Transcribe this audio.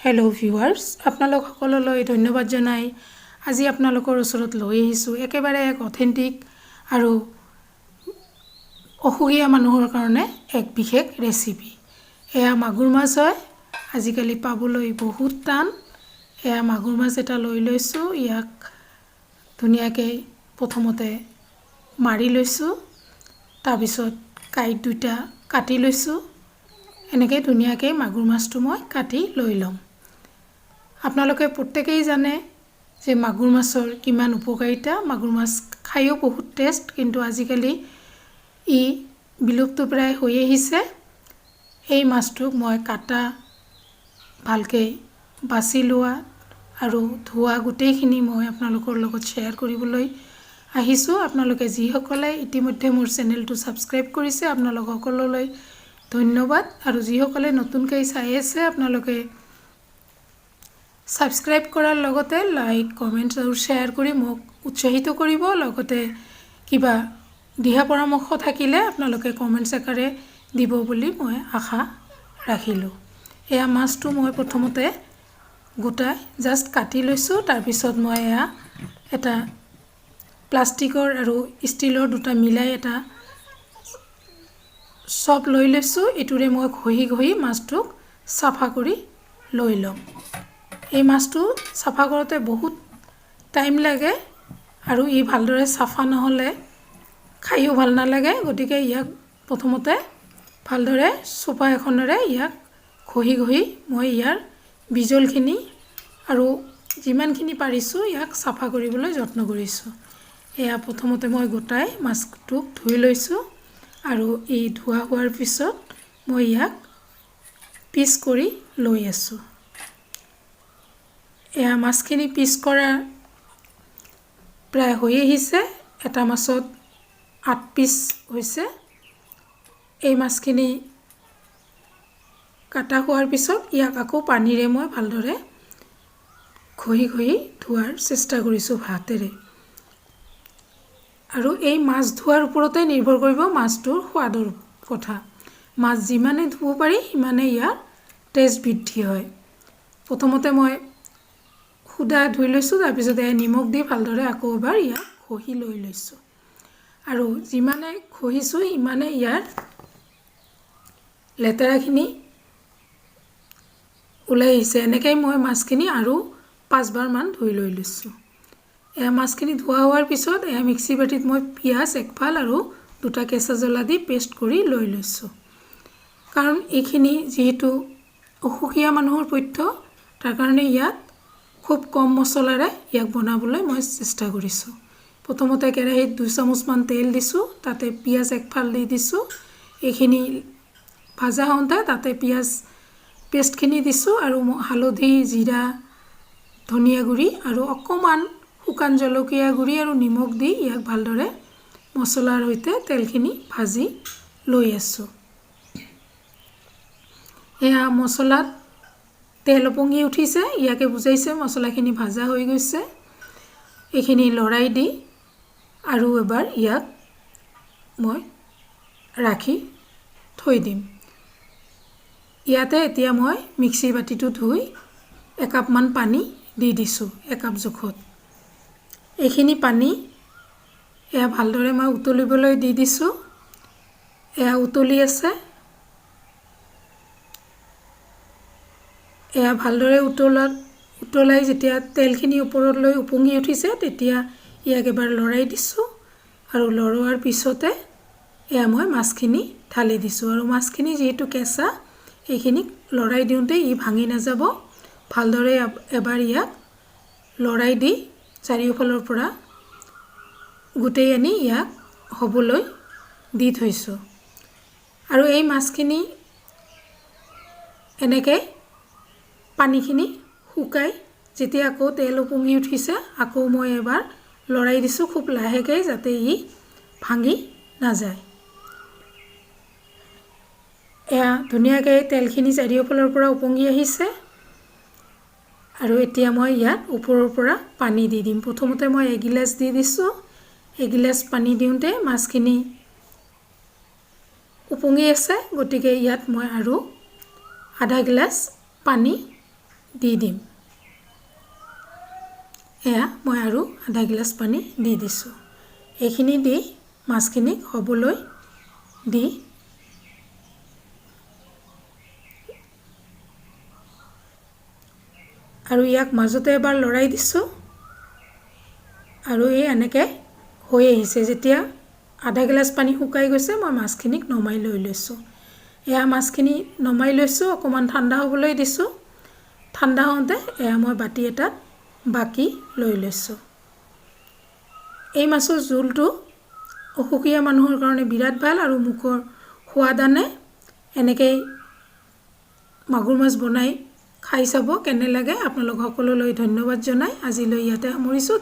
Hello' viewers, আপোনালোক সকললৈ ধন্যবাদ জনাই আজি আপোনালোকৰ ওচৰত লৈ আহিছোঁ একেবাৰে এক অথেণ্টিক আৰু অসুখীয়া মানুহৰ কাৰণে এক বিশেষ ৰেচিপি। এয়া মাগুৰ মাছ হয়, আজিকালি পাবলৈ বহুত টান। এয়া মাগুৰ মাছ এটা লৈ লৈছোঁ, ইয়াক ধুনীয়াকৈ প্ৰথমতে মাৰি লৈছোঁ, তাৰপিছত কাঁইট দুটা কাটি লৈছোঁ। এনেকৈ ধুনীয়াকৈ মাগুৰ মাছটো মই কাটি লৈ ল'ম। আপোনালোকে প্ৰত্যেকেই জানে যে মাগুৰ মাছৰ কিমান উপকাৰিতা। মাগুৰ মাছ খায়ো বহুত টেষ্ট, কিন্তু আজিকালি ই বিলুপ্তপ্ৰায় হৈ আহিছে। এই মাছটোক মই কাটা, ভালকৈ বাছি লোৱা আৰু ধোৱা গোটেইখিনি মই আপোনালোকৰ লগত শ্বেয়াৰ কৰিবলৈ আহিছোঁ। আপোনালোকে যিসকলে ইতিমধ্যে মোৰ চেনেলটো ছাবস্ক্ৰাইব কৰিছে, আপোনালোক সকলোলৈ ধন্যবাদ। আৰু যিসকলে নতুনকৈ চাই আছে, আপোনালোকে ছাবস্ক্ৰাইব কৰাৰ লগতে লাইক, কমেণ্টছ আৰু শ্বেয়াৰ কৰি মোক উৎসাহিত কৰিব। লগতে কিবা দিহা পৰামৰ্শ থাকিলে আপোনালোকে কমেণ্টছ আকাৰে দিব বুলি মই আশা ৰাখিলোঁ। এয়া মাছটো মই প্ৰথমতে গোটাই জাষ্ট কাটি লৈছোঁ। তাৰপিছত মই এয়া এটা প্লাষ্টিকৰ আৰু ষ্টিলৰ দুটা মিলাই এটা চব লৈ লৈছোঁ। এইটোৰে মই ঘঁহি ঘঁহি মাছটোক চাফা কৰি লৈ ল'ম। এই মাছটো চাফা কৰোঁতে বহুত টাইম লাগে আৰু ই ভালদৰে চাফা নহ'লে খায়ো ভাল নালাগে। গতিকে ইয়াক প্ৰথমতে ভালদৰে চোপা এখনেৰে ইয়াক ঘঁহি ঘঁহি মই ইয়াৰ বিজলখিনি আৰু যিমানখিনি পাৰিছোঁ ইয়াক চাফা কৰিবলৈ যত্ন কৰিছোঁ। এয়া প্ৰথমতে মই গোটাই মাছটোক ধুই লৈছোঁ আৰু এই ধোৱা হোৱাৰ পিছত মই ইয়াক পিচ কৰি লৈ আছোঁ। এয়া মাছখিনি পিচ কৰা প্ৰায় হৈ আহিছে। এটা মাছত 8 পিচ হৈছে। এই মাছখিনি কাটা হোৱাৰ পিছত ইয়াক আকৌ পানীৰে মই ভালদৰে ঘঁহি ঘঁহি ধোৱাৰ চেষ্টা কৰিছোঁ হাতেৰে। আৰু এই মাছ ধোৱাৰ ওপৰতে নিৰ্ভৰ কৰিব মাছটোৰ সোৱাদৰ কথা। মাছ যিমানে ধুব পাৰি সিমানে ইয়াৰ টেষ্ট বৃদ্ধি হয়। প্ৰথমতে মই সুদা ধুই লৈছোঁ, তাৰপিছত নিমখ দি ভালদৰে আকৌ এবাৰ ইয়াক ঘঁহি লৈ লৈছোঁ। আৰু যিমানে ঘঁহিছোঁ সিমানে ইয়াৰ লেতেৰাখিনি ওলাই আহিছে। এনেকৈ মই মাছখিনি আৰু 5 বাৰমান ধুই লৈ লৈছোঁ। এয়া মাছখিনি ধোৱা হোৱাৰ পিছত এয়া মিক্সি বাতিত মই পিঁয়াজ একফাল আৰু দুটা কেঁচা জ্বলা দি পেষ্ট কৰি লৈ লৈছোঁ। কাৰণ এইখিনি যিহেতু অসুখীয়া মানুহৰ পথ্য, তাৰ কাৰণে ইয়াত খুব কম মছলাৰে ইয়াক বনাবলৈ মই চেষ্টা কৰিছোঁ। প্ৰথমতে কেৰাহীত 2 চামুচমান তেল দিছোঁ, তাতে পিঁয়াজ একফাল দি দিছোঁ। এইখিনি ভাজা হওঁতে তাতে পিঁয়াজ পেষ্টখিনি দিছোঁ আৰু হালধি, জিৰা, ধনিয়া গুড়ি আৰু অকণমান শুকান জলকীয়া গুড়ি আৰু নিমখ দি ইয়াক ভালদৰে মছলাৰ সৈতে তেলখিনি ভাজি লৈ আছোঁ। এয়া মছলাত তেল ওপঙি উঠিছে, ইয়াকে বুজাইছে মছলাখিনি ভাজা হৈ গৈছে। এইখিনি লৰাই দি আৰু এবাৰ ইয়াক মই ৰাখি থৈ দিম। ইয়াতে এতিয়া মই মিক্সি বাতিটো ধুই একাপমান পানী দি দিছোঁ, একাপ জোখত। এইখিনি পানী এয়া ভালদৰে মই উতলিবলৈ দি দিছোঁ। এয়া উতলি আছে। এয়া ভালদৰে উতলাই যেতিয়া তেলখিনি ওপৰলৈ ওপঙি উঠিছে, তেতিয়া ইয়াক এবাৰ লৰাই দিছোঁ আৰু লৰোৱাৰ পিছতে এয়া মই মাছখিনি ঢালি দিছোঁ। আৰু মাছখিনি যিহেতু কেঁচা, এইখিনিক লৰাই দিওঁতে ই ভাঙি নাযাব। ভালদৰে এবাৰ ইয়াক লৰাই দি চাৰিওফালৰ পৰা গোটেই আনি ইয়াক হ'বলৈ দি থৈছোঁ। আৰু এই মাছখিনি এনেকৈ পানীখিনি শুকাই যেতিয়া আকৌ তেল ওপঙি উঠিছে, আকৌ মই এবাৰ লৰাই দিছোঁ খুব লাহেকৈ, যাতে ই ভাঙি নাযায়। এয়া ধুনীয়াকৈ তেলখিনি চাৰিওফালৰ পৰা ওপঙি আহিছে। আৰু এতিয়া মই ইয়াত ওপৰৰ পৰা পানী দি দিম। প্ৰথমতে মই এগিলাচ দি দিছোঁ। এগিলাচ পানী দিওঁতে মাছখিনি উপঙি আছে, গতিকে ইয়াত মই আৰু আধা গিলাচ পানী দি দিম। এয়া মই আৰু আধা গিলাচ পানী দি দিছোঁ। এইখিনি দি মাছখিনিক হ'বলৈ দি আৰু ইয়াক মাজতে এবাৰ লৰাই দিছোঁ আৰু এই এনেকৈ হৈ আহিছে। যেতিয়া আধা গিলাচ পানী শুকাই গৈছে মই মাছখিনিক নমাই লৈ লৈছোঁ। এয়া মাছখিনি নমাই লৈছোঁ, অকণমান ঠাণ্ডা হ'বলৈ দিছোঁ। ঠাণ্ডা হওঁতে এয়া মই বাতি এটাত বাকি লৈ লৈছোঁ। এই মাছৰ জোলটো অসুখীয়া মানুহৰ কাৰণে বিৰাট ভাল আৰু মুখৰ সোৱাদ আনে। এনেকৈ মাগুৰ মাছ বনাই খাই চাব কেনে লাগে। আপোনালোক সকলোলৈ ধন্যবাদ জনাই আজিলৈ ইয়াতে সামৰিছোঁ।